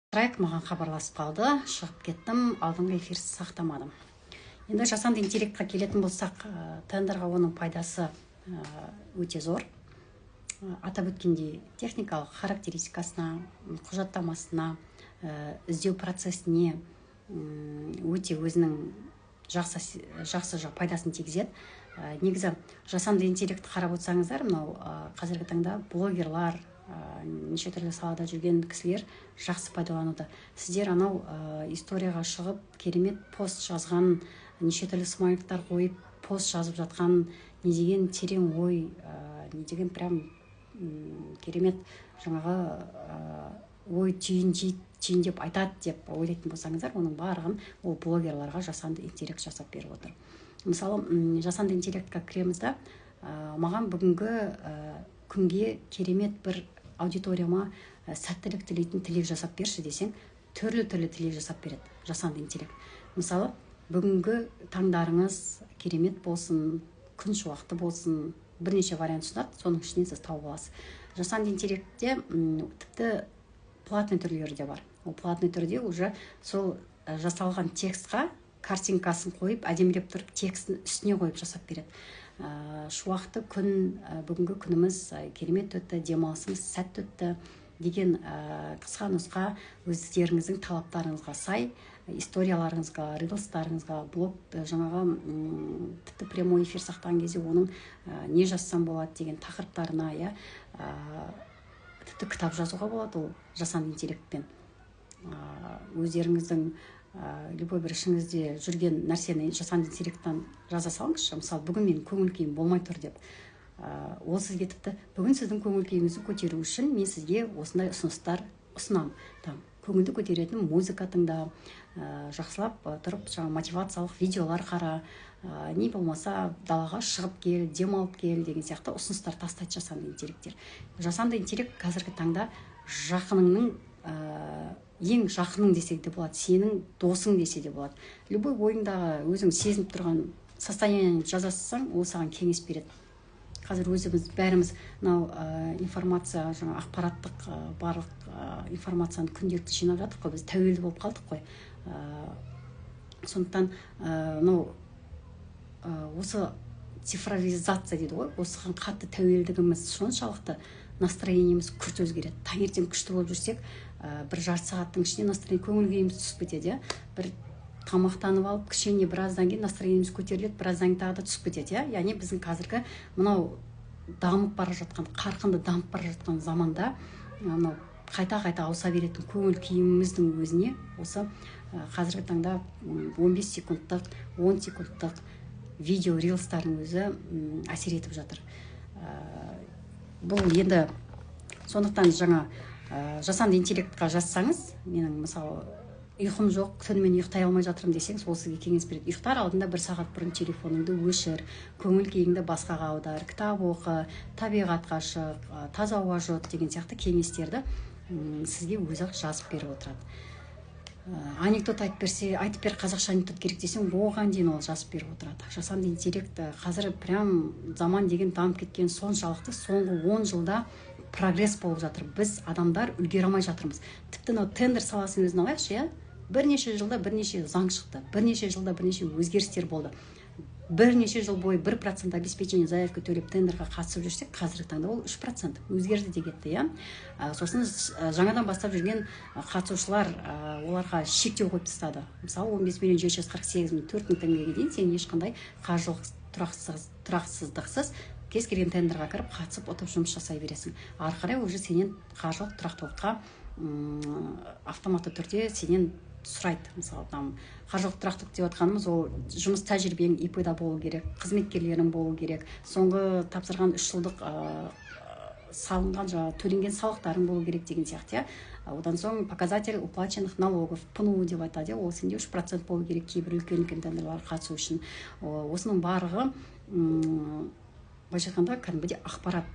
Страйк маған хабарласып қалды, шығып кеттім, алдыңғы эфирді сақтамадым. Енді жасанды интеллектқа келетін болсақ, тендерға оның пайдасы өте зор. Атап өткендей, техникалық характеристикасына, құжаттамасына, іздеу процесіне өте өзінің жақсы пайдасын тигізеді. Негізі жасанды интеллектті қарап отырсаңыздар, мынау қазіргі таңда блогерлар, неше түрлі салада жүрген кісілер жақсы пайдалануда. Сіздер анау историяға шығып, керемет пост жазған, неше түрлі смайлықтар қойып, пост жазып жатқан, не деген терең ой, не деген прям керемет жаңағы ой түйіндеп айтады деп ойлайтын болсаңыздар, оның барлығын ол блогерларға жасанды интеллект жасап беріп отыр. Мысалы, жасанды интеллектқа кіреміз да, маған бүгінгі күнге керемет бір аудиторияма сәттілік тілейтін тілек жасап берші десең, түрлі тілек жасап береді жасанды интеллект. Мысалы, бүгінгі таңдарыңыз керемет болсын, күн шуақты болсын, бірнеше вариант ұсынады, соның ішінен сіз тауып аласыз. Жасанды интеллектте тіпті платный түрлері де бар. Ол платный түрде уже сол жасалған текстқа картинкасын қойып, әдемілеп тұрып, текстін үстіне қойып жасап береді. Шуақты күн, бүгінгі күніміз керемет өтті, демалысымыз сәтті өтті деген қысқа нұсқа өздеріңіздің талаптарыңызға сай, историяларыңызға, рилстарыңызға, блог жаңағы тіпті прямой эфир сақтаған кезде оның не жазсам болады деген тақырыптарына, тіпті кітап жазуға болады ол жасанды интеллектпен. Өздеріңіздің любой бір ішіңізде жүрген нәрсені жасанды интеллекттен жаза салыңызшы. Мысалы, бүгін менің көңіл күйім болмай тұр деп. Ол сізге тіпті бүгін сіздің көңіл күйіңізді көтеру үшін мен сізге осындай ұсыныстар ұсынамын. Көңілді көтеретін музыка тыңда, жақсылап тұрып, мотивациялық видеолар қара, не болмаса далаға шығып кел, демалып кел деген сияқты ұсыныстар тастайды жасанды интеллекттер. Жасанды интеллект қазіргі таңда жақыныңның ең жақының десе де болады, сенің досың десе де болады. Любой ойыңдағы өзің сезініп тұрған состояниені жазасың, ол саған кеңес береді. Қазір өзіміз бәріміз информация, ақпараттық барлық информацияны күнделікті жинап жатырмыз қой, біз тәуелді болып қалдық қой. Сондықтан осы цифровизация дейді ғой, осыған қатты тәуелдігіміз соншалықты настроениеміз күрт өзгереді. Таңертең күшті болып жүрсек, бір жарты сағаттың ішінде настроение, көңіл күйіміз түсіп кетеді. Бір тамақтанып алып, кішкене біраздан кейін настроениеміз көтеріледі, біраздан кейін тағы да түсіп кетеді. Яғни біздің қазіргі мынау дамып бара жатқан, қарқынды дамып бара жатқан заманда қайта ауыса беретін көңіл күйіміздің өзіне осы қазіргі таңда 15 секундтық, 10 секундтық видео рилстардың өзі әсер етіп жатыр. Бұл енді сондықтан жаңа жасанды интеллектқа жазсаңыз, менің мысалы ұйқым жоқ, түнімен ұйықтай алмай жатырмын десеңіз, ол сізге кеңес береді. Ұйықтар алдында 1 сағат бұрын телефоныңды өшір, көңіл күйіңді басқаға аудар, кітап оқы, табиғатқа шық, таза ауа жұт деген сияқты кеңестерді сізге өзі жазып беріп отырады. Анекдот айтып бер, қазақша анекдот керек десең, оған дейін ол жазып беріп отырады. Жасанды интеллект қазір прям заман деген дамып кеткен соншалықты, соңғы 10 жылда прогресс болып жатыр. Біз адамдар үлгере алмай жатырмыз. Тіпті тендер саласын өзін алайықшы, бірнеше жылда бірнеше заң шықты, бірнеше жылда бірнеше өзгерістер болды. Бірнеше жыл бойы 1% обеспечение заявка төлеп тендерға қатысып жүрсек, қазіргі таңда ол 3% өзгерді де кетті. Сосын жаңадан бастап жүрген қатысушылар оларға шектеу қойып тастады. Мысалы, 15.748.400 теңгеге дейін сен ешқандай қаржылық тұрақсыздықсыз кез келген тендерға кіріп қатысып ұтып жұмыс жасай бересің. Ары қарай уже сенен қаржылық тұрақтылыққа автоматты түрде сенен сұрайды. Мысалы, қаржылық тұрақтылық деп отқанымыз, ол жұмыс тәжірибең ИП-да болу керек, қызметкерлерің болу керек, соңғы тапсырған 3 жылдық салынған төленген салықтарың болу керек деген сияқты. Одан соң показатель уплаченных налогов, ПНУ деп айтады, ол сенде 3% болу керек кейбір үлкен тендерларға қатысу үшін. Осының барлығы былайша айтқанда кәдімгідей ақпарат.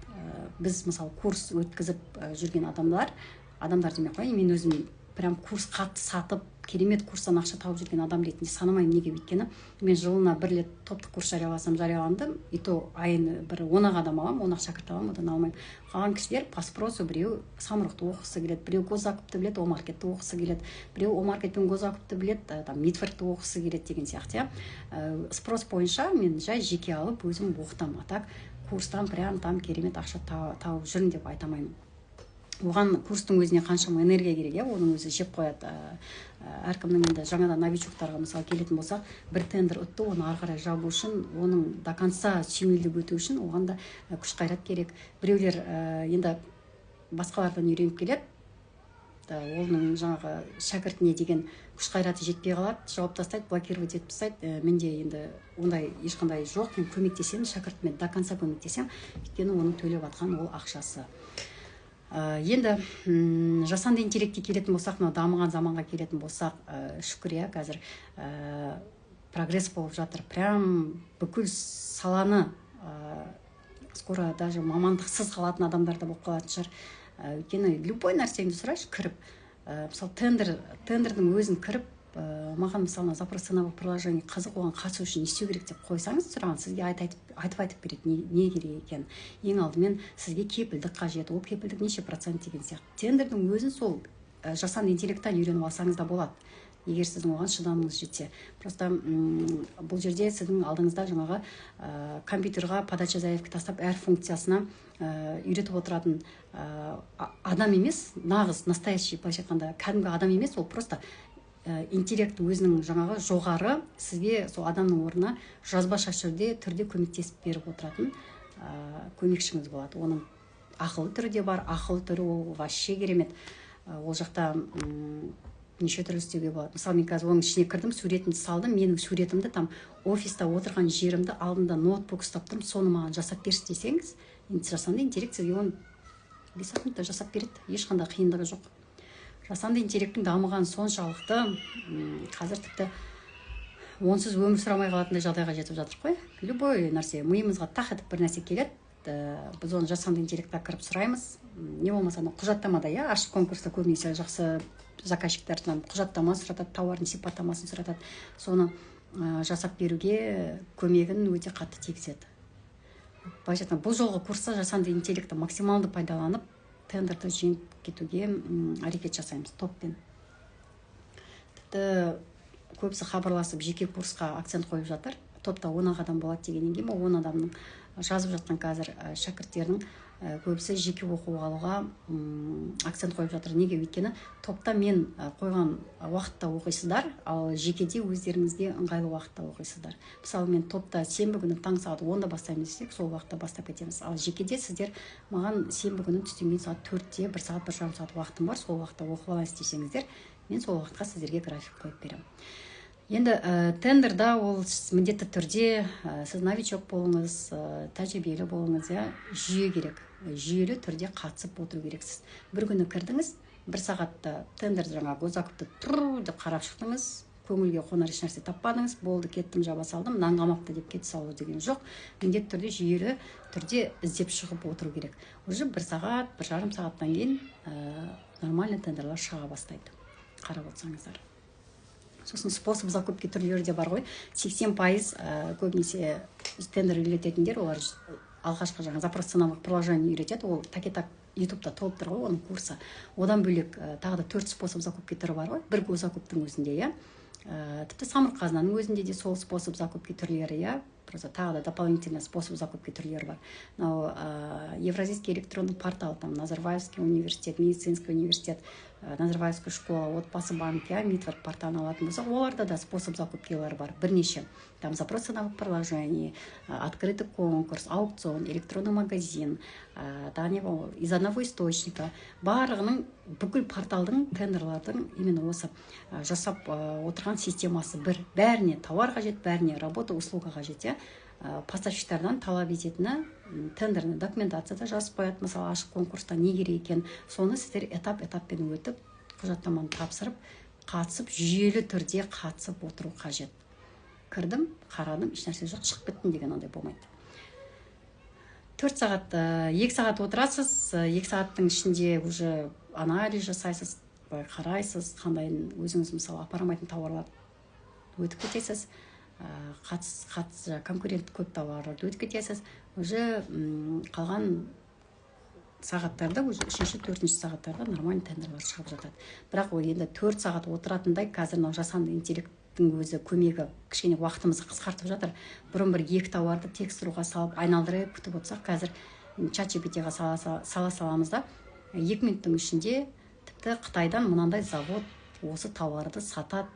Біз мысалы курс өткізіп жүрген адамдар демей қояйын, мен өзім прям курс қатты сатып керемет курстан ақша тауып жүрген адам ретінде санамаймын. Неге? Өйткені мен жылына бір рет топтық курс жарияласам жарияландым, и то айына бір 10 адам аламын, 10 шәкірт аламын, одан алмаймын. Қалған кісілер по спросу, біреу самұрықты оқысы келеді, біреу госзакупты біледі, омаркетті оқысы келеді, біреу омаркет пен госзакупты біледі, там мидфордты оқысы келеді деген сияқты. Спрос бойынша мен жай жеке алып өзім оқытамын. А так курстан прям там керемет ақша тауып жүрмін деп айта алмаймын. Оған курстың өзіне қаншама энергия керек, оның өзі жеп қояды. Әркімнің енді жаңадан новичоктарға мысалы келетін болсақ, бір тендер ұтты, оны ары қарай жабу үшін, оның до конца сүйемелдеп өту үшін оған да күш қайрат керек. Біреулер енді басқалардан үйреніп келеді, оның жаңағы шәкіртіне деген күш қайраты жетпей қалады, жауап тастайды, блокировать етіп тастайды. Менде енді ондай ешқандай жоқ, мен көмектесемін, шәкіртіме до конца көмектесемін, өйткені оның төлеп жатқан ол ақшасы. Енді жасанды интеллектке келетін болсақ, дамыған заманға келетін болсақ, шүкір, қазір прогресс болып жатыр. Прям бүкіл саланы скоро даже мамандықсыз қалатын адамдар да болып қалатын шығар. Өйткені любой нәрсеңді сұрайшы, кіріп, мысалы тендердің өзін кіріп, маған мысалы запрос ценовых приложений қызық, оған қатысу үшін не істеу керек деп қойсаңыз, сұраған сізге айтып береді не керек екен. Ең алдымен сізге кепілдік қажет, ол кепілдік неше процент деген сияқты. Тендердің өзін сол жасанды интеллекттен үйреніп алсаңыз да болады, егер сіздің оған шыдамыңыз жетсе. Просто бұл жерде сіздің алдыңызда жаңағы компьютерға подача заявка тастап әр функциясына үйретіп отыратын адам емес, нағыз настоящий, былайша айтқанда кәдімгі адам емес, ол просто интеллект өзінің жаңағы жоғары сізге сол адамның орнына жазбаша түрде көмектесіп беріп отыратын көмекшіңіз болады. Оның ақылы түрі де бар, ақылы түрі ол вообще керемет. Ол жақта неше түрлі істеуге болады. Мысалы, мен қазір оның ішіне кірдім, суретімді салдым, менің суретімді там офиста отырған жерімді алдында ноутбук ұстап тұрмын, соны маған жасап берші десеңіз, жасанды интеллект сізге оны 5 минутта жасап береді, ешқандай қиындығы жоқ. Жасанды интеллекттің дамыған соншалықты қазір тіпті онсыз өмір сұрамай қалатындай жағдайға жетіп жатыр қой. Любой нәрсе, миымызға тақ етіп бір нәрсе келеді, біз оны жасанды интеллектке кіріп сұраймыз. Не болмаса құжаттамада, ашық конкурста көбінесе жақсы заказчиктардан құжаттама сұратады, тауардың сипаттамасын сұратады. Соны жасап беруге көмегін өте қатты тигізеді. Бұл жолғы курста жасанды интеллектті максималды пайдаланып, тендерді жеңіп кетуге әрекет жасаймыз топпен. Тіпті көбісі хабарласып жеке курсқа акцент қойып жатыр. Топта 10 адам болады дегеннен кейін 10 адамның жазып жатқан қазір шәкірттердің көбісі жеке оқу алуға акцент қойып жатыр. Неге? Өйткені топта мен қойған уақытта оқисыздар, ал жекеде өздеріңізге ыңғайлы уақытта оқисыздар. Мысалы, мен топта сенбі күні таң сағат 10-да бастаймыз десек, сол уақытта бастап кетеміз. Ал жекеде сіздер маған сенбі күні түстен кейін сағат 4-те 1 сағат 1,5 сағат уақытым бар, сол уақытта оқып алайын десеңіздер, мен сол уақытқа сіздерге график қойып беремін. Енді тендерда ол міндетті түрде сіз новичок болыңыз, тәжірибелі болыңыз, жүйе керек. Жүйелі түрде қатысып отыру керексіз. Бір күні кірдіңіз, 1 сағатта тендер жаңа госзакупты деп қарап шықтыңыз, көңілге қонар еш нәрсе таппадыңыз, болды, кеттім, жаба салдым, нанғамапты деп кете салу деген жоқ. Міндетті түрде жүйелі түрде іздеп шығып отыру керек. Уже 1 сағат, 1,5 сағаттан кейін нормальный тендерлар шыға бастайды. Қарап отырсаңыздар. Сосын способ закупки түрлері де бар ғой. 80% көбінесе тендер үйрететіндер, олар алғашқы жаңа запрос ценовых приложений үйретеді. Ол так ютубта толып тұр ғой оның курсы. Одан бөлек тағы да 4 способ закупки түрі бар ғой. Бір госзакуптың өзінде, тіпті самұрық қазынаның өзінде де сол способ закупки түрлері, просто тағы да дополнительный способ закупки түрлері бар. Евразийский электронный портал, там Назарбаевский университет, медицинский университет, Назарбаевская школа, отбасы банк, мидфорд порталын алатын болсақ, оларда да способ закупкилар бар, бірнеше. Там запрос ценовых приложений, открытый конкурс, аукцион, электронный магазин, из одного источника. Барлығының бүкіл порталдың, тендерлардың именно осы жасап отырған системасы бір. Бәріне тауар қажет, бәріне работа, услуга қажет. Поставщиктардан талап ететіні тендерні документацияда жазып қояды. Мысалы, ашық конкурста не керек екен, соны сіздер этап-этаппен өтіп, құжаттаманы тапсырып, қатысып, жүйелі түрде қатысып отыру қажет. Кірдім, қарадым, еш нәрсе жоқ, шығып кеттім деген ондай болмайды. 2 сағат отырасыз, 2 сағаттың ішінде уже анализ жасайсыз, былай қарайсыз, қандайын өзіңіз мысалы апара алмайтын тауарларды өтіп кетесіз, конкурент көп тауарларды өтіп кетесіз, уже қалған сағаттарда, уже 3-4 сағаттарда нормальный тендерлар шығып жатады. Бірақ ол енді 4 сағат отыратындай қазір жасанды интеллекттің өзі көмегі кішкене уақытымызды қысқартып жатыр. Бұрын бір 2 тауарды текстуруға салып айналдырып күтіп отырсақ, қазір чат GPT-ға сала саламыз да 2 минуттың ішінде тіпті Қытайдан мынандай завод осы тауарды сатады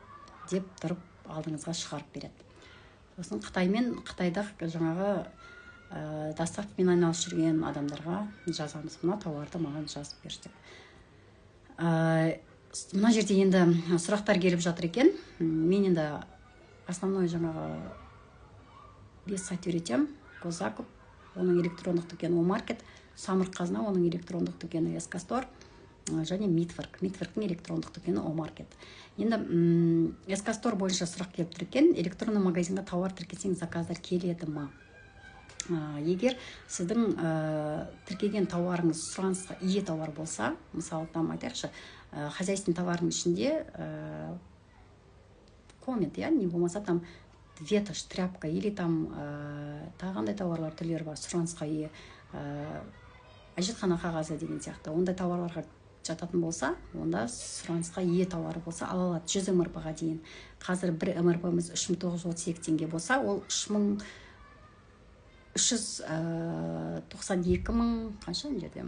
деп тұрып алдыңызға шығарып береді. Сосын Қытайда жаңағы доставкамен айналысып жүрген адамдарға жазамыз, мына тауарды маған жазып берші деп. Мына жерде енді сұрақтар келіп жатыр екен. Мен енді основной жаңағы 5 сайт үйретем. Госзакуп, оның электрондық дүкені Омаркет, Самұрық-қазына, оның электрондық дүкені Эскастор, және Митворктың электрондық дүкені Омаркет. Енді Эскастор бойынша сұрақ келіп тұр екен. Электронды магазинға тауар тіркесең, заказдар келеді ма? Егер сіздің тіркеген тауарыңыз сұранысқа ие тауар болса, мысалы там айтайықшы, хозяйственный товардың ішінде комет, не болмаса там ветошь, тряпка или там тағандай товарлар түрлері бар, сұранысқа ие, әжетхана қағазы деген сияқты, ондай товарларға жататын болса, онда сұранысқа ие тауары болса ала алады 100 МРП-ға дейін. Қазір бір МРП-міз 3932 теңге болса, ол 392 мың, қанша жерде?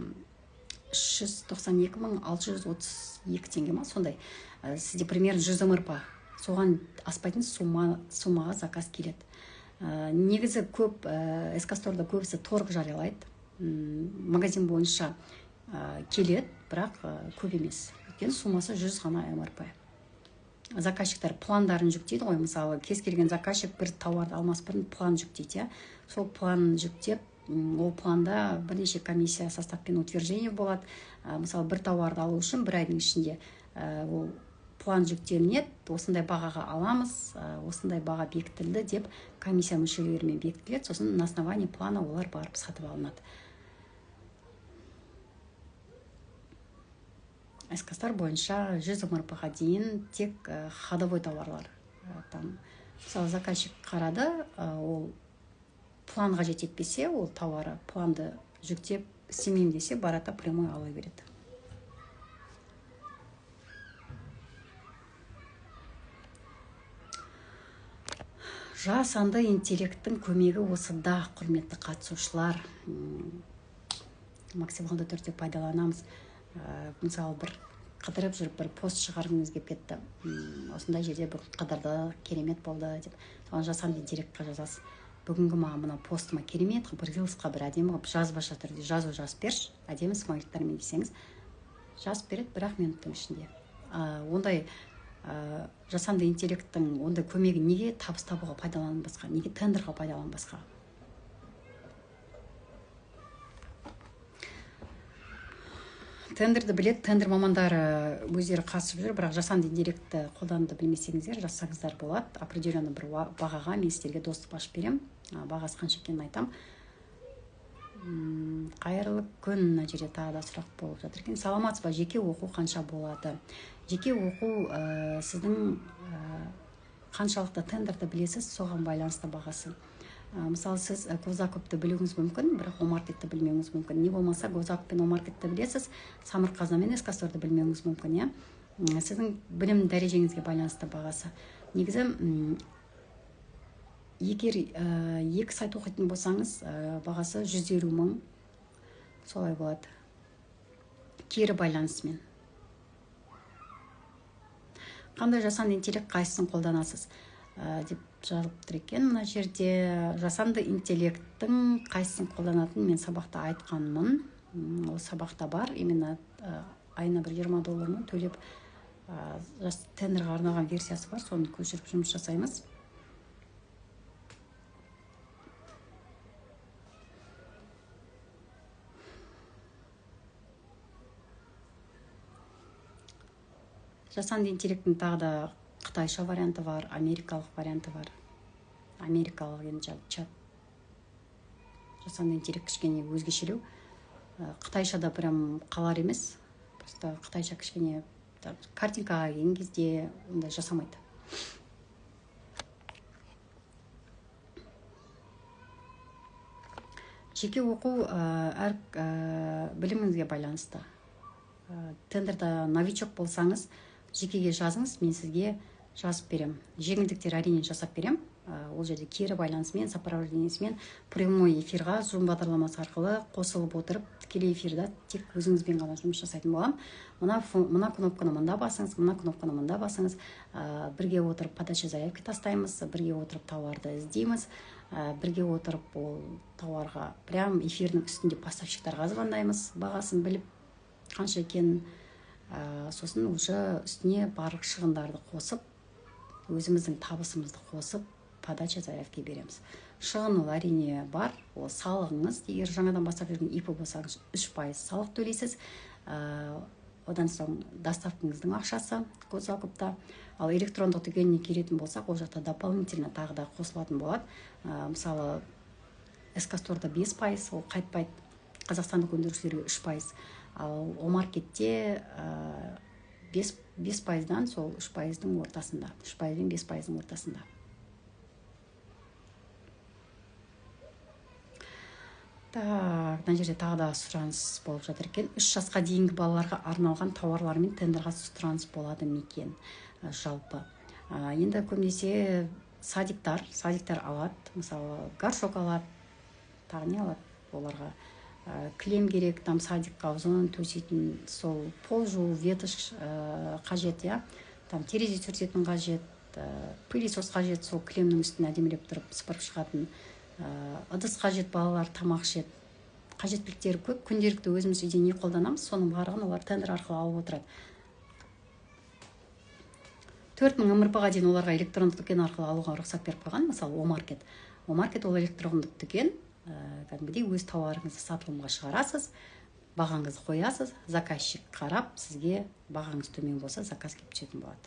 392 632 теңге ма, сондай. Сізде примерно 100 МРП. Соған аспайтын суммаға заказ келеді. Негізі көп Эскасторда көбісі торг жариялайды. Магазин бойынша келеді, бірақ көп емес. Өйткені суммасы 100 ғана МРП. Заказчиктар пландарын жүктейді ғой, мысалы кез келген заказчик бір тауарды алмас бұрын план жүктейді. Сол планын жүктеп, ол планда бірнеше комиссия составпен утверждение болады. Мысалы бір тауарды алу үшін бір айдың ішінде ол план жүктелінеді, осындай бағаға аламыз, осындай баға бекітілді деп комиссия мүшелерімен бекітіледі, сосын на основании плана олар барып сатып алынады. Эскастор бойынша 100 МРП-ға дейін тек ходовой товарлар. Мысалы заказчик қарады, ол планға жетпесе, ол тауары планды жүктеп істемеймін десе, барата прямой ала береді. Жасанды интеллекттің көмегі осыда, құрметті қатысушылар. Максималды түрде пайдаланамыз. Мысалы бір қыдырып жүріп бір пост шығарғыңыз келіп кетті. Осындай жерде бір қыдырды, керемет болды деп. Соған жасанды интеллектқа жазасыз. Бүгінгі мына постыма керемет, бір рилсқа бір әдемі жазбаша түрде жазып берші, әдемі смайликтармен десеңіз, жазып береді 1 минуттың ішінде. Ондай жасанды интеллекттің ондай көмегі неге табыс табуға пайдаланбасқа, неге тендерға пайдаланбасқа? Тендерді біледі, тендер мамандары өздері қатысып жүр, бірақ жасанды интеллектті қолдануды білмесеңіздер, жазсаңыздар болады. Определенный бір бағаға мен сіздерге доступ ашып берем. Бағасы қанша екенін айтам. Қайырлы күн, мына жерде тағы да сұрақ болып жатыр екен. Саламатсыз ба, жеке оқу қанша болады? Жеке оқу сіздің қаншалықты тендерді білесіз, соған байланысты бағасы. Мысалы, сіз Госзакупты білуіңіз мүмкін, бірақ Омаркетті білмеуіңіз мүмкін. Не болмаса, Госзакуп пен Омаркетті білесіз, Самұрық-қазына мен Эскасторды білмеуіңіз мүмкін. Сіздің білім дәрежеңізге байланысты бағасы. Негізі, егер 2 сайт оқитын болсаңыз, бағасы 150 мың, солай болады. Кері байланысымен. Қандай жасанды интеллект қайсысын қолданасыз? Деп жазылып тұр екен. Мына жерде жасанды интеллекттің қайсысын қолданатын мен сабақта айтқанмын. Ол сабақта бар, именно айына бір $20 төлеп тендерға арналған версиясы бар, соны көшіріп жұмыс жасаймыз. Жасанды интеллекттің тағы да қытайша варианты бар, америкалық варианты бар. Америкалық енді чат. Жасанды интеллект кішкене өзгешелеу. Қытайша да прям қалар емес. Просто қытайша кішкене картинкаға келген кезде ондай жасамайды. Жеке оқу әр біліміңізге байланысты. Тендерда новичок болсаңыз, жекеге жазыңыз, мен сізге жазып берем. Жеңілдіктер әрине жасап берем. Ол жерде кері байланысымен, сопровождениесімен прямой эфирға Zoom бағдарламасы арқылы қосылып отырып, тікелей эфирда тек өзіңізбен ғана жұмыс жасайтын болам. Мына кнопканы мында басыңыз, мына кнопканы мында басыңыз. Бірге отырып подача заявки тастаймыз, бірге отырып тауарды іздейміз, бірге отырып ол тауарға прям эфирдің үстінде поставщиктарға звондаймыз, бағасын біліп қанша екенін, сосын уже үстіне барлық шығындарды қосып, өзіміздің табысымызды қосып, подача заявки береміз. Шығын ол әрине бар, ол салығыңыз. Егер жаңадан бастап жүрген ИП болсаңыз 3% салық төлейсіз. Одан соң доставкаңыздың ақшасы госзакупта. Ал электрондық дүкеніне келетін болсақ, ол жақта дополнительно тағы да қосылатын болады. Мысалы, СК-сторда 5%, ол қайтпайды. Қазақстандық өндірушілерге 3%. Ал Омаркетте 5%-дан сол 3%-дің ортасында. 3%-ден 5%-ның ортасында. Мына жерде тағы да сұраныс болып жатыр екен. 3 жасқа дейінгі балаларға арналған тауарлармен тендерға сұраныс болады ма екен жалпы. Енді көбінесе садиктар алады. Мысалы, горшок алады. Тағы не алады? Оларға кілем керек, там садикқа ұзын төсейтін, сол пол жуу, ветошь қажет, там терезе сүртетін қажет, пылесос қажет, сол кілемнің үстін әдемілеп тұрып сыпырып шығатын. Ыдыс қажет, балалар тамақ ішеді. Қажеттіліктері көп. Күнделікті өзіміз үйде не қолданамыз, соның барлығын олар тендер арқылы алып отырады. 4000 МРП-ға дейін оларға электрондық дүкен арқылы алуға рұқсат беріп қойған. Мысалы, Омаркет ол электрондық дүкен. Кәдімгідей өз тауарыңызды сатылымға шығарасыз, бағаңызды қоясыз, заказчик қарап, сізге бағаңыз төмен болса, заказ келіп түсетін болады.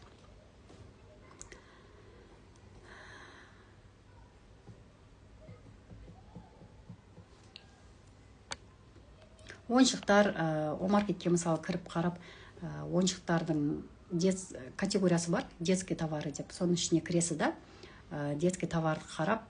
Ойыншықтар, Омаркетке мысалы кіріп қарап, ойыншықтардың категориясы бар, детский товары деп, соның ішіне кіресіз да, детский товарды қарап,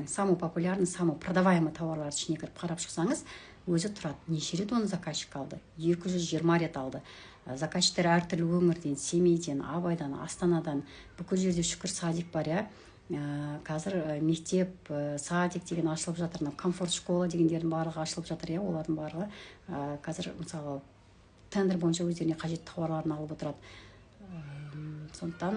самый популярный, самый продаваемый товарлар ішіне кіріп қарап шықсаңыз, өзі тұрады. Неше рет оны заказчик алды? 220 рет алды. Заказчиктер әртүрлі өңірден, Семейден, Абайдан, Астанадан, бүкіл жерде шүкір садик бар, Қазір мектеп, садик деген ашылып жатыр, комфорт школа дегендердің барлығы ашылып жатыр, олардың барлығы қазір мысалы тендер бойынша өздеріне қажет тауарларын алып отырады. Сондықтан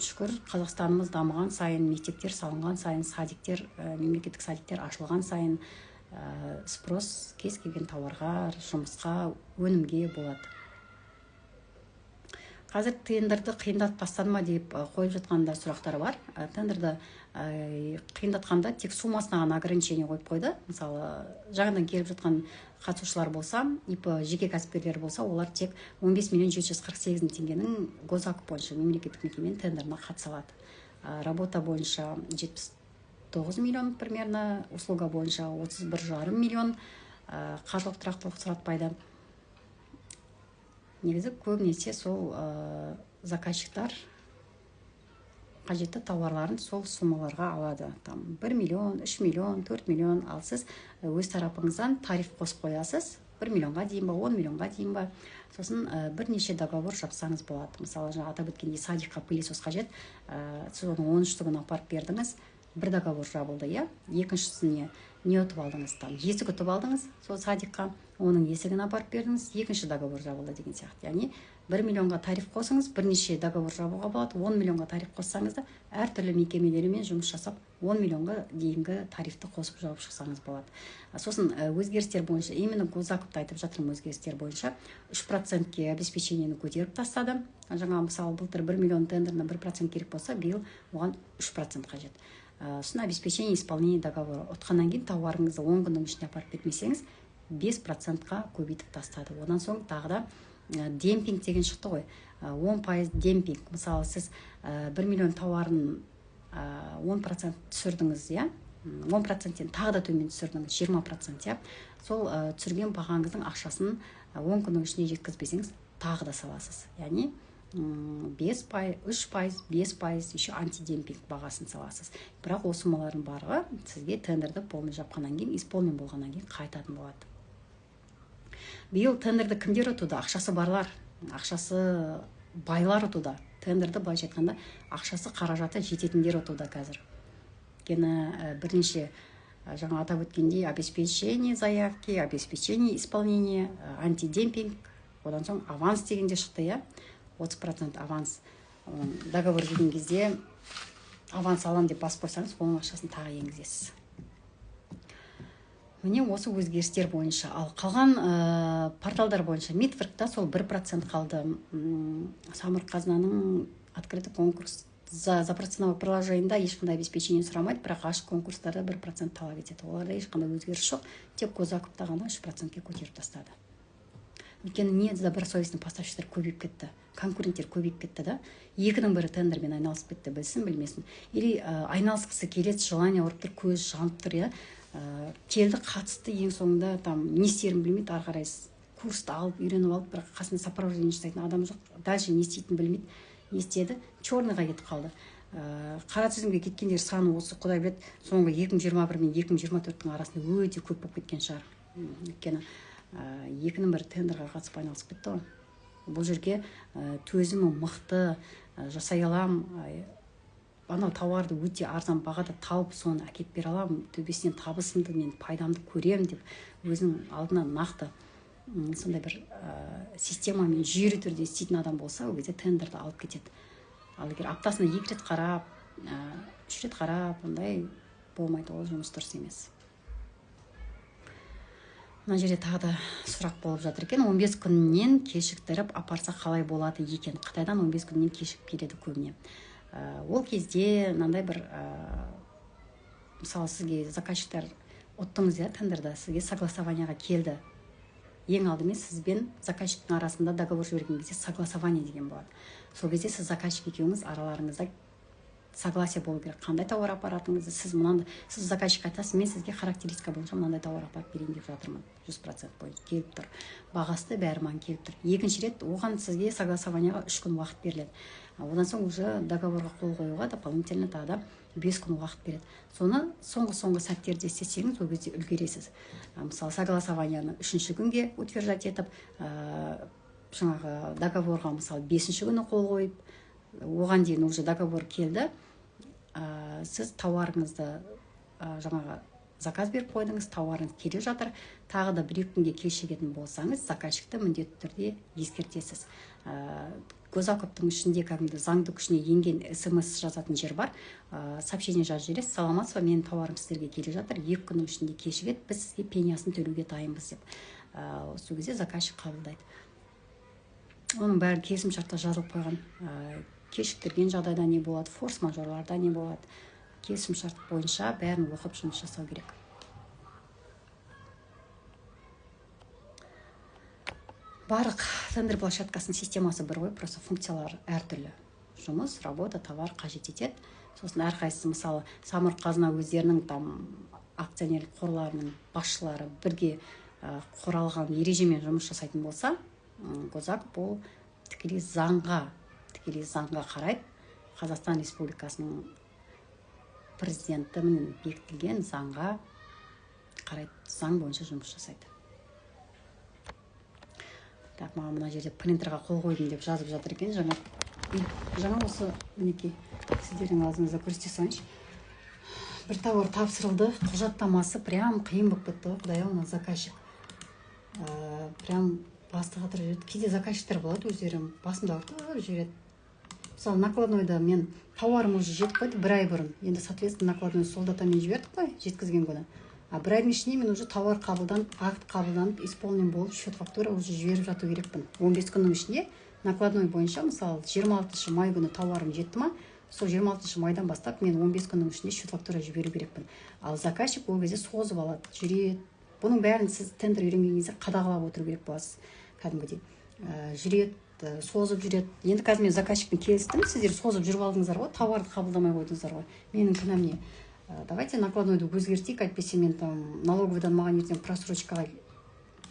шүкір, Қазақстанымыз дамыған сайын, мектептер салынған сайын, садиктер, мемлекеттік садиктер ашылған сайын спрос кез келген тауарға, жұмысқа, өнімге болады. Қазір тендерді қиындатып тастады ма деп қойып жатқанда сұрақтар бар. Тендерді қиындатқанда тек сумасына ғана ограничение қойып қойды. Мысалы, жаңадан келіп жатқан қатысушылар болса, ИП жеке кәсіпкерлер болса, олар тек 15 миллион 748 мың теңгенің госзакуп бойынша мемлекеттік мекеменің тендеріне қатыса алады. Работа бойынша 79 миллион примерно, услуга бойынша 31,5 миллион, қаржылық тұрақтылық сұратпайды. Негізі көбінесе сол заказчиктар қажетті тауарларын сол суммаларға алады. 1 миллион, 3 миллион, 4 миллион, ал сіз өз тарапыңыздан тариф қосып қоясыз. 1 миллионға дейін ба, 10 миллионға дейін ба. Сосын бірнеше договор жапсаңыз болады. Мысалы, атап өткендей садикқа пылесос қажет. Сіз оның 13 түгін апарып бердіңіз. Бір договор жабылды, екіншісіне не ұтып алдыңыз, есік ұтып алдыңыз, сол садикқа, оның есігін апарып бердіңіз, екінші договор жабылды деген сияқты. Яғни 1 миллионға тариф қосыңыз, бірнеше договор жабуға болады, 10 миллионға тариф қоссаңыз да, әртүрлі мекемелермен жұмыс жасап, 10 миллионға дейінгі тарифті қосып жауып шықсаңыз болады. Сосын өзгерістер бойынша, именно госзакупта айтып жатырмын, өзгерістер бойынша 3%-ке обеспечениені көтеріп тастады. Жаңа мысалы былтыр 1 миллион тендеріне 1% керек болса, биыл оған 3% қажет. Сосын обеспечение исполнения договора. Отқаннан кейін тауарыңызды 10 күннің ішінде апарып кетмесеңіз, 5%-қа көбейтіп тастады. Одан соң тағы да демпинг деген шықты ғой. 10% демпинг. Мысалы, сіз 1 миллион тауарын 10% түсірдіңіз, 10%-тен тағы да төмен түсірдіңіз, 20%, сол түсірген бағаңыздың ақшасын 10 күннің ішінде жеткізбесеңіз, тағы да саласыз. Яғни 5%, 3%, 5% еще антидемпинг бағасын саласыз. Бірақ осы суммалардың барлығы сізге тендерді полный жапқаннан кейін, исполнен болғаннан кейін қайтатын болады. Биыл тендерді кімдер ұтуда? Ақшасы барлар, ақшасы байлар ұтуда. Тендерді былайша айтқанда ақшасы қаражаты жететіндер ұтуда қазір. Өйткені бірнеше жаңа атап өткендей обеспечение заявки, обеспечение исполнения, антидемпинг, одан соң аванс дегенде шықты, я 30% аванс. Договор жүрген кезде аванс алам деп басып қойсаңыз, оның ақшасын тағы енгізесіз. Міне осы өзгерістер бойынша. Ал қалған порталдар бойынша Мидворкта сол 1% қалды. Самұрық-қазынаның открытый конкурс запросного приложениеда ешқандай обеспечение сұрамайды, бірақ ашық конкурстарда 1% талап етеді. Оларда ешқандай өзгеріс жоқ, тек Госзакупта ғана 3%-ке көтеріп тастады. Өйткені не добросовестный поставщиктер көбейіп кетті, конкуренттер көбейіп кетті да. Екінің бірі тендермен айналысып кетті, білсін білмесін. Или айналысқысы келеді, желание ұрып тұр, көз жанып тұр, я. Келді, қатысты, ең соңында там не істерін білмейді, ары қарай курсты алып, үйреніп алып, бірақ қасында сопровождение жасайтын адам жоқ, дальше не істейтінін білмейді. Не істеді? Черныйға кетіп қалды. Қара тізімге кеткендер саны осы құдай біледі, соңғы 2021 мен 2024-тің арасында өте көп болып кеткен шығар. Өйткені екінің бірі тендерға қатысып айналысып кетті ғой. Бұл жерге төзімі мықты, жасай алам, анау тауарды өте арзан бағада тауып соны әкеп бере алам, төбесінен табысымды, мен пайдамды көрем деп өзінің алдына нақты сондай бір системамен жүйелі түрде істейтін адам болса, ол кезде тендерді алып кетеді. Ал егер аптасына 2 рет қарап, 3 рет қарап, ондай болмайды, ол жұмыс дұрыс емес. Мына жерде тағы да сұрақ болып жатыр екен. 15 күннен кешіктіріп апарса қалай болады екен? Қытайдан 15 күннен кешігіп келеді көбіне. Ол кезде мынандай бір мысалы сізге заказчиктар ұттыңыз, я, тендерді, сізге согласованияға келді. Ең алдымен сізбен заказчиктің арасында договор жіберген кезде согласование деген болады. Сол кезде сіз заказчик екеуіңіз араларыңызда согласие болу керек. Қандай тауар апаратыңызды, сіз заказчик айтасыз, мен сізге характеристика бойынша мынандай тауар апарып берейін деп жатырмын. 100% бойынша келіп тұр. Бағасы бәрі маған келіп тұр. Екінші рет оған сізге согласованияға 3 күн уақыт беріледі. Одан соң уже договорға қол қоюға дополнительно тағы да 5 күн уақыт береді. Соны соңғы сәттерде істесеңіз, ол кезде үлгересіз. Мысалы, согласованияны 3-ші күнге утверждать етіп, жаңағы договорға мысалы 5-ші күні қол қойып, оған дейін уже договор келді, сіз тауарыңызды жаңағы заказ беріп қойдыңыз, тауарыңыз келе жатыр, тағы да 1-2 күнге кешігетін болсаңыз, заказчикті міндетті түрде ескертесіз. Госзакуптың ішінде кәдімгі заңды күшіне енген СМС жазатын жер бар. Сообщение жазып жібересіз, саламатсыз ба, менің тауарым сіздерге келе жатыр, 2 күннің ішінде кешігеді, біз сізге пенясын төлеуге дайынбыз деп. Сол кезде заказчик қабылдайды. Оның бәрі келісімшартта жазылып қойған. Кешіктірген жағдайда не болады, форс-мажорларда не болады. Келісімшарт бойынша бәрін оқып жұмыс жасау керек. Барлық тендер площадкасының системасы бір ғой, просто функциялар әртүрлі. Жұмыс, работа, товар қажет етеді. Сосын әрқайсысы, мысалы, Самұрық-қазына өздерінің акционерлік қорларының басшылары бірге құралған ережемен жұмыс жасайтын болса, Госзакуп ол тікелей заңға қарайды. Қазақстан Республикасының президентімен бекітілген заңға қарайды, заң бойынша жұмыс жасайды. Так, маған мына жерде принтерға қол қойдым деп жазып жатыр екен. Жаңа осы мінекей сіздердің алдыңызда көрсете салайыншы. Бір тауар тапсырылды, құжаттамасы прям қиын болып кетті. Құдай ау, заказчик. Прям бастыға тұрып жүреді. Кейде заказчиктер болады, өздері басымда тұрып жүреді. Мысалы, накладнойда мен тауарым уже жетіп қойды 1 ай бұрын. Енді, соответственно, накладной сол датамен жібердік қой, жеткізген күні. 1 айдың ішінде мен уже тауар қабылданып, акт қабылданып, исполнен болып, счет фактура уже жіберіп жату керекпін. 15 күннің ішінде накладной бойынша, мысалы, 26 май күні тауарым жетті ма, сол 26 майдан бастап мен 15 күннің ішінде счет фактура жіберу керекпін. Ал заказчик ол кезде созып алады, жүреді. Бұның бәрін сіз тендер үйренген кезде қадағалап отыру керек боласыз. Кәдімгідей жүреді, созып жүреді. Енді қазір мен заказчикпен келістім, сіздер созып жүріп алдыңыздар ғой, тауарды қабылдамай қойдыңыздар ғой. Менің кінәм не? Давайте накладнойды өзгертейік, әйтпесе мен там налоговыйдан маған ертең просрочкаға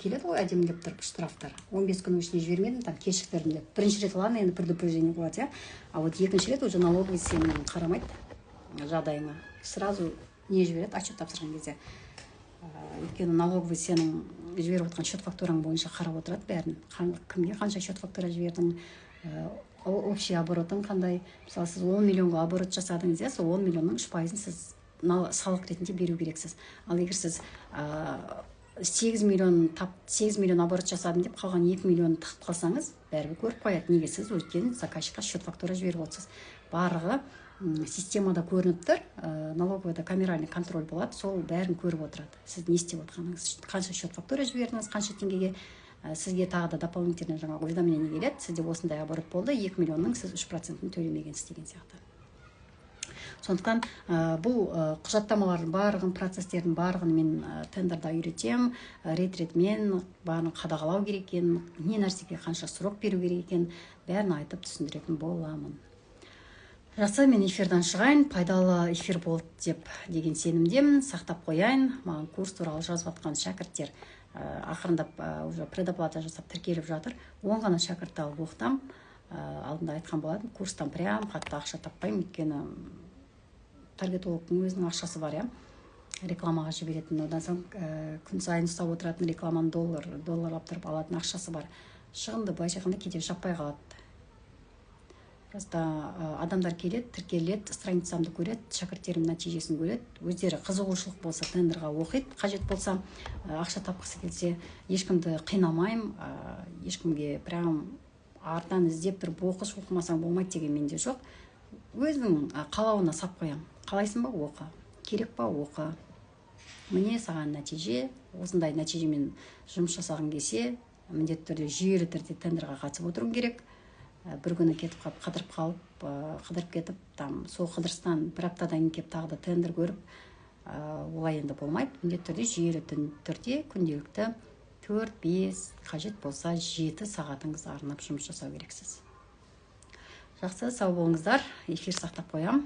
келеді ғой әдемілеп тұрып штрафтар. 15 күннің ішінде жібермедім, там кешіктірдім деп. Бірінші рет ладно, енді предупреждение болады, а вот екінші рет уже налоговый сенің қарамайды жағдайыңа. Сразу не жібереді, отчет тапсырған кезде. Өйткені налоговый сенің жіберіп отқан счет фактураң бойынша қарап отырады бәрін. Кімге қанша счет фактура жібердің, общий оборотың қандай. Мысалы, сіз 10 миллионға оборот жасадыңыз, сол 10 миллионның 3%-ын сіз салық ретінде беру керексіз. Ал егер сіз 8 миллион оборот жасадым деп қалған 2 миллион тығып қалсаңыз, бәрібір көріп қояды. Неге сіз өткен заказчикқа счет фактура жіберіп отырсыз. Барлығы системада көрініп тұр, налоговыйда камеральный контроль болады, сол бәрін көріп отырады. Сіз не істеп отқаныңыз, қанша счет фактура жібердіңіз, қанша теңгеге, сізге тағы да дополнительный жаңағы уведомление келеді, сізде осындай оборот болды, 2 миллионның сіз 3%-ін төлемегенсіз деген сияқты. Сондықтан бұл құжаттамалардың барлығын, процестердің барлығын мен тендерда үйретем, рет-ретмен бәрін қадағалау керек екен, не нәрсеге қанша срок беру керек екен, бәрін айтып түсіндіретін боламын. Жақсы, мен эфирдан шығайын, пайдалы эфир болды деген сенімдемін, сақтап қояйын. Маған курс туралы жазып жатқан шәкірттер ақырындап уже предоплата жасап тіркеліп жатыр. 10 ғана шәкіртті алып оқытам. Алдында айтқан болатын, курстан прям қатты ақша таппаймын, өйткені таргетологтың өзінің ақшасы бар, рекламаға жіберетін, одан соң күн сайын ұстап отыратын рекламаны долларлап тұрып алатын ақшасы бар. Шығынды былайша айтқанда кейде жаппай қалады. Просто адамдар келеді, тіркеледі, страницамды көреді, шәкірттерім нәтижесін көреді, өздері қызығушылық болса тендерға оқиды, қажет болса, ақша тапқысы келсе, ешкімді қинамаймын, ешкімге прям артынан іздеп тұрып оқымасаң болмайды деген менде жоқ. Өзінің қалауына сап қоям. Қалайсың ба, оқы. Керек па, оқы. Міне саған нәтиже, осындай нәтижемен жұмыс жасағың келсе, міндетті түрде жүйелі түрде тендерға қатысып отыру керек. Бір күні кетіп қалып, қыдырып кетіп, сол қыдырыстан бір аптадан кейін келіп тағы да тендер көріп, олай енді болмайды. Міндетті түрде жүйелі түрде күнделікті 4-5, қажет болса 7 сағатыңыз арнап жұмыс жасау керексіз. Жақсы, сау болыңыздар. Эфир сақтап қоям.